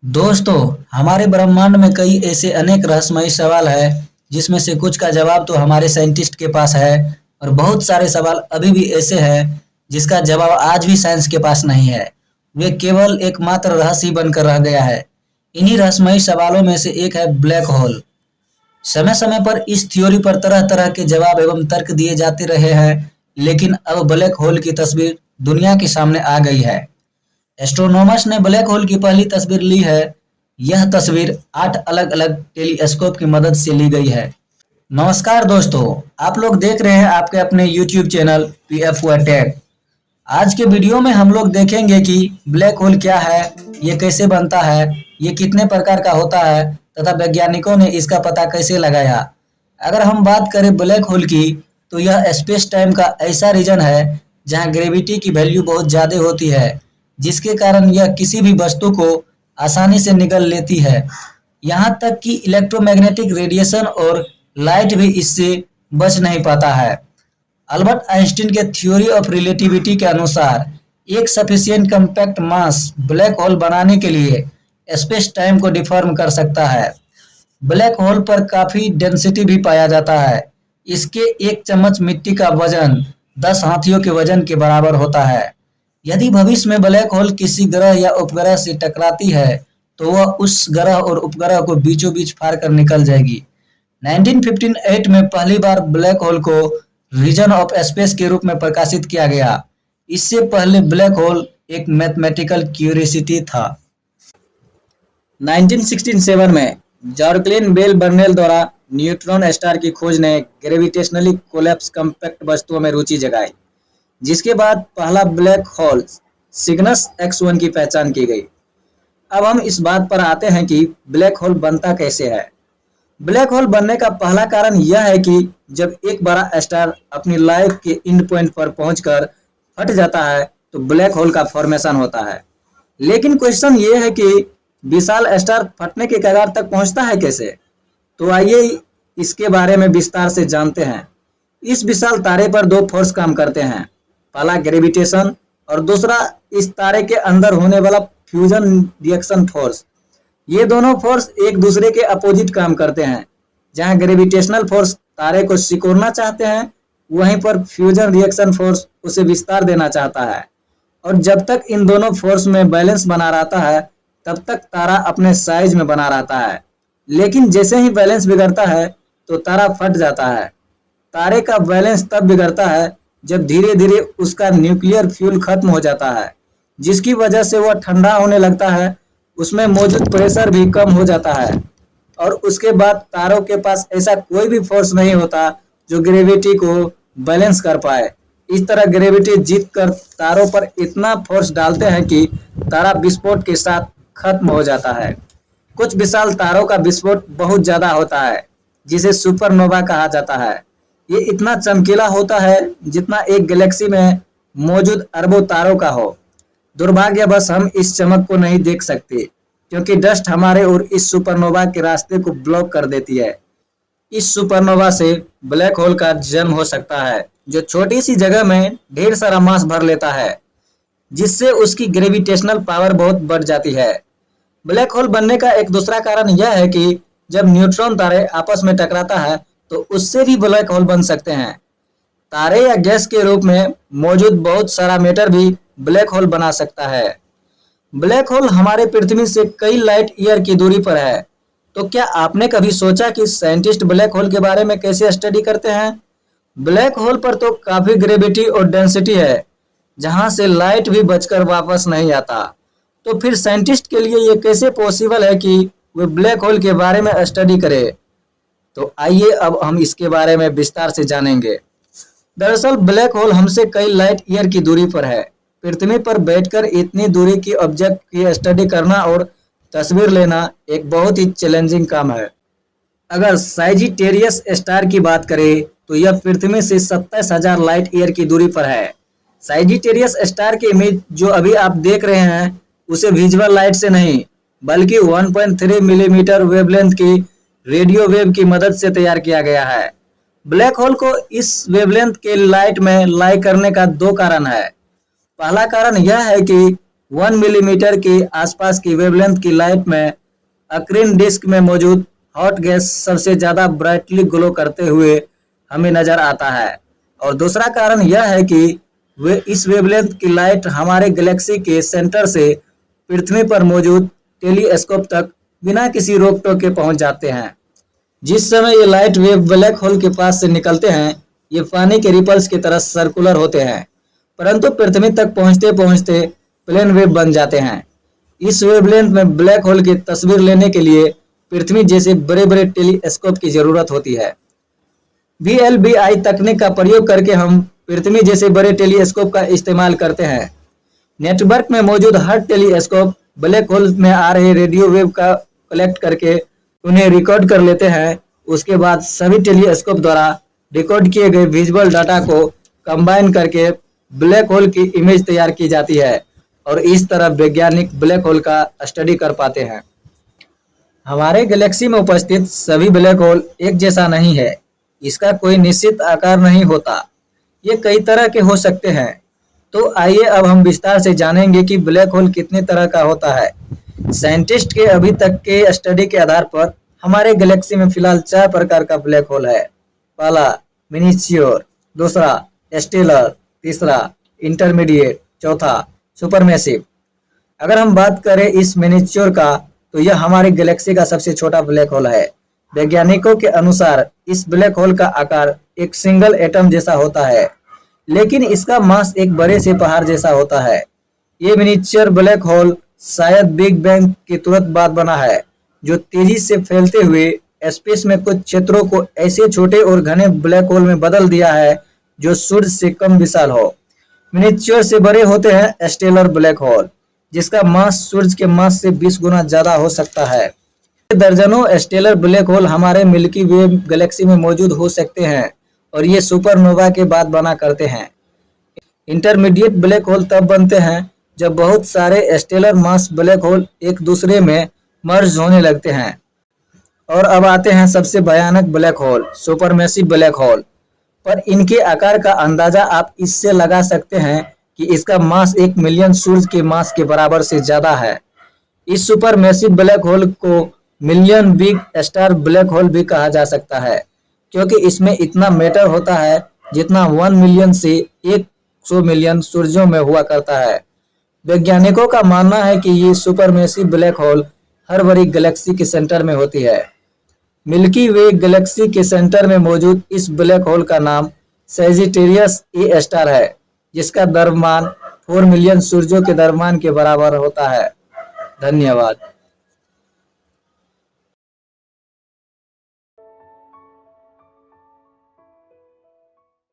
दोस्तों, हमारे ब्रह्मांड में कई ऐसे अनेक रहस्यमयी सवाल है जिसमें से कुछ का जवाब तो हमारे साइंटिस्ट के पास है और बहुत सारे सवाल अभी भी ऐसे हैं जिसका जवाब आज भी साइंस के पास नहीं है। वे केवल एकमात्र रहस्य ही बनकर रह गया है। इन्हीं रहस्यमयी सवालों में से एक है ब्लैक होल। समय समय पर इस थ्योरी पर तरह तरह के जवाब एवं तर्क दिए जाते रहे हैं, लेकिन अब ब्लैक होल की तस्वीर दुनिया के सामने आ गई है। एस्ट्रोनॉमर्स ने ब्लैक होल की पहली तस्वीर ली है। यह तस्वीर 8 अलग-अलग टेलीस्कोप की मदद से ली गई है। नमस्कार दोस्तों, आप लोग देख रहे हैं आपके अपने YouTube चैनल PF टेक। आज के वीडियो में हम लोग देखेंगे कि ब्लैक होल क्या है, ये कैसे बनता है, ये कितने प्रकार का होता है तथा वैज्ञानिकों ने इसका पता कैसे लगाया। अगर हम बात करें ब्लैक होल की, तो यह स्पेस टाइम का ऐसा रीजन है जहां ग्रेविटी की वैल्यू बहुत ज्यादा होती है, जिसके कारण यह किसी भी वस्तु को आसानी से निगल लेती है। यहाँ तक कि इलेक्ट्रोमैग्नेटिक रेडिएशन और लाइट भी इससे बच नहीं पाता है। अल्बर्ट आइंस्टीन के थ्योरी ऑफ रिलेटिविटी के अनुसार एक सफिशिएंट कम्पैक्ट मास ब्लैक होल बनाने के लिए स्पेस टाइम को डिफॉर्म कर सकता है। ब्लैक होल पर काफी डेंसिटी भी पाया जाता है। इसके एक चम्मच मिट्टी का वजन 10 हाथियों के वजन के बराबर होता है। यदि भविष्य में ब्लैक होल किसी ग्रह या उपग्रह से टकराती है, तो वह उस ग्रह और उपग्रह को बीचों बीच फाड़ कर निकल जाएगी। 1958 में पहली बार ब्लैक होल को रीजन ऑफ स्पेस के रूप में प्रकाशित किया गया। इससे पहले ब्लैक होल एक मैथमेटिकल क्यूरियोसिटी था। 1967 में जॉर्कलिन बेल बर्नेल द्वारा न्यूट्रॉन स्टार की खोज ने ग्रेविटेशनली कोलैप्स कॉम्पैक्ट वस्तुओं में रुचि जगाई, जिसके बाद पहला ब्लैक होल सिग्नस X1 की पहचान की गई। अब हम इस बात पर आते हैं कि ब्लैक होल बनता कैसे है। ब्लैक होल बनने का पहला कारण यह है कि जब एक बड़ा स्टार अपनी लाइफ के एंड पॉइंट पर पहुंचकर फट जाता है, तो ब्लैक होल का फॉर्मेशन होता है। लेकिन क्वेश्चन ये है कि विशाल स्टार फटने के कगार तक पहुंचता है कैसे? तो आइए इसके बारे में विस्तार से जानते हैं। इस विशाल तारे पर दो फोर्स काम करते हैं, पहला ग्रेविटेशन और दूसरा इस तारे के अंदर होने वाला फ्यूजन रिएक्शन फोर्स। ये दोनों फोर्स एक दूसरे के अपोजिट काम करते हैं। जहां ग्रेविटेशनल फोर्स तारे को सिकोड़ना चाहते हैं, वहीं पर फ्यूजन रिएक्शन फोर्स उसे विस्तार देना चाहता है। और जब तक इन दोनों फोर्स में बैलेंस बना रहता है, तब तक तारा अपने साइज में बना रहता है। लेकिन जैसे ही बैलेंस बिगड़ता है, तो तारा फट जाता है। तारे का बैलेंस तब बिगड़ता है जब धीरे धीरे उसका न्यूक्लियर फ्यूल खत्म हो जाता है, जिसकी वजह से वह ठंडा होने लगता है। उसमें मौजूद प्रेशर भी कम हो जाता है और उसके बाद तारों के पास ऐसा कोई भी फोर्स नहीं होता जो ग्रेविटी को बैलेंस कर पाए। इस तरह ग्रेविटी जीत कर तारों पर इतना फोर्स डालते हैं कि तारा विस्फोट के साथ खत्म हो जाता है। कुछ विशाल तारों का विस्फोट बहुत ज्यादा होता है, जिसे सुपरनोवा कहा जाता है। ये इतना चमकीला होता है जितना एक गैलेक्सी में मौजूद अरबों तारों का हो। दुर्भाग्यवश हम इस चमक को नहीं देख सकते, क्योंकि डस्ट हमारे और इस सुपरनोवा के रास्ते को ब्लॉक कर देती है। इस सुपरनोवा से ब्लैक होल का जन्म हो सकता है, जो छोटी सी जगह में ढेर सारा मास भर लेता है, जिससे उसकी ग्रेविटेशनल पावर बहुत बढ़ जाती है। ब्लैक होल बनने का एक दूसरा कारण यह है कि जब न्यूट्रॉन तारे आपस में टकराता है, तो उससे भी ब्लैक होल बन सकते हैं। तारे या गैस के रूप में मौजूद बहुत सारा मैटर भी ब्लैक होल बना सकता है। ब्लैक होल हमारे पृथ्वी से कई लाइट ईयर की दूरी पर है। तो क्या आपने कभी सोचा कि साइंटिस्ट ब्लैक होल के बारे में कैसे स्टडी करते हैं? ब्लैक होल पर तो काफी ग्रेविटी और डेंसिटी है, जहां से लाइट भी बचकर वापस नहीं आता। तो फिर साइंटिस्ट के लिए ये कैसे पॉसिबल है कि वे ब्लैक होल के बारे में स्टडी करें? तो आइए अब हम इसके बारे में विस्तार से जानेंगे। दरअसल ब्लैक होल हमसे कई लाइट ईयर की दूरी पर है। पृथ्वी पर बैठकर इतनी दूरी की ऑब्जेक्ट की स्टडी करना और तस्वीर लेना एक बहुत ही चैलेंजिंग काम है। अगर साजिटेरियस स्टार की बात करें, तो यह पृथ्वी से 27,000 लाइट ईयर की दूरी पर है। साजिटेरियस स्टार की इमेज जो अभी आप देख रहे हैं, उसे विजुअल लाइट से नहीं, बल्कि 1.3 मिलीमीटर वेवलेंथ की रेडियो वेव की मदद से तैयार किया गया है। ब्लैक होल को इस वेवलेंथ के लाइट में लाई करने का दो कारण है। पहला कारण यह है कि 1 मिलीमीटर की आसपास की वेवलेंथ की लाइट में अक्रिन डिस्क में मौजूद हॉट गैस सबसे ज्यादा ब्राइटली ग्लो करते हुए हमें नजर आता है। और दूसरा कारण यह है कि वे इस वेवलेंथ की लाइट हमारे गैलेक्सी के सेंटर से पृथ्वी पर मौजूद टेलीस्कोप तक बिना किसी रोक टोक के पहुंच जाते हैं। जिस समय ये लाइट वेव ब्लैक होल के पास से निकलते हैं, ये पानी के रिपल्स की तरह सर्कुलर होते हैं, परंतु पृथ्वी तक पहुंचते पहुंचते प्लेन वेव बन जाते हैं। इस वेवलेंथ में ब्लैक होल की तस्वीर लेने के लिए पृथ्वी जैसे बड़े बड़े टेलीस्कोप की जरूरत होती है। VLBI तकनीक का प्रयोग करके हम पृथ्वी जैसे बड़े टेलीस्कोप का इस्तेमाल करते हैं। नेटवर्क में मौजूद हर टेलीस्कोप ब्लैक होल में आ रहे रेडियो वेव का कलेक्ट करके उन्हें रिकॉर्ड कर लेते हैं। उसके बाद सभी टेलीस्कोप द्वारा रिकॉर्ड किए गए विजुअल डाटा को कंबाइन करके ब्लैक होल की इमेज तैयार की जाती है और इस तरह वैज्ञानिक ब्लैक होल का स्टडी कर पाते हैं। हमारे गैलेक्सी में उपस्थित सभी ब्लैक होल एक जैसा नहीं है। इसका कोई निश्चित आकार नहीं होता। ये कई तरह के हो सकते हैं। तो आइए अब हम विस्तार से जानेंगे कि ब्लैक होल कितने तरह का होता है। साइंटिस्ट के अभी तक के स्टडी के आधार पर हमारे गैलेक्सी में फिलहाल 4 प्रकार का ब्लैक होल है। पहला मिनिएचर, दूसरा स्टेलर, तीसरा इंटरमीडिएट, चौथा सुपरमैसिव। अगर हम बात करें इस मिनिएचर का, तो यह हमारी गैलेक्सी का सबसे छोटा ब्लैक होल है। वैज्ञानिकों के अनुसार इस ब्लैक होल का आकार एक सिंगल एटम जैसा होता है, लेकिन इसका मास एक बड़े से पहाड़ जैसा होता है। ये मिनिएचर ब्लैक होल शायद बिग बैंग के तुरंत बाद बना है, जो तेजी से फैलते हुए स्पेस में कुछ क्षेत्रों को ऐसे छोटे और घने ब्लैक होल में बदल दिया है जो सूर्य से कम विशाल हो। मिनिएचर से बड़े होते हैं स्टेलर ब्लैक होल, जिसका मास सूर्य के मास से 20 गुना ज्यादा हो सकता है। दर्जनों स्टेलर ब्लैक होल हमारे मिल्की वे गैलेक्सी में मौजूद हो सकते हैं और ये सुपरनोवा के बाद बना करते हैं। इंटरमीडिएट ब्लैक होल तब बनते हैं जब बहुत सारे स्टेलर मास ब्लैक होल एक दूसरे में मर्ज होने लगते हैं। और अब आते हैं सबसे भयानक black hole, supermassive black hole. पर इनके आकार का अंदाजा आप इससे लगा सकते हैं कि इसका मास 1 मिलियन सूर्य के मास के बराबर से ज्यादा है। इस सुपरमैसिव ब्लैक होल को million big star black hole भी कहा जा सकता है, क्योंकि इसमें इतना मैटर होता है जितना 1 मिलियन से 100 मिलियन सूर्यों में हुआ करता है। वैज्ञानिकों का मानना है कि ये सुपरमैसिव ब्लैक होल हर बड़ी गैलेक्सी के सेंटर में होती है। मिल्की वे गैलेक्सी के सेंटर में मौजूद इस ब्लैक होल का नाम सैजिटेरियस ए स्टार है, जिसका द्रव्यमान 4 मिलियन सूर्यों के द्रव्यमान के बराबर होता है। धन्यवाद।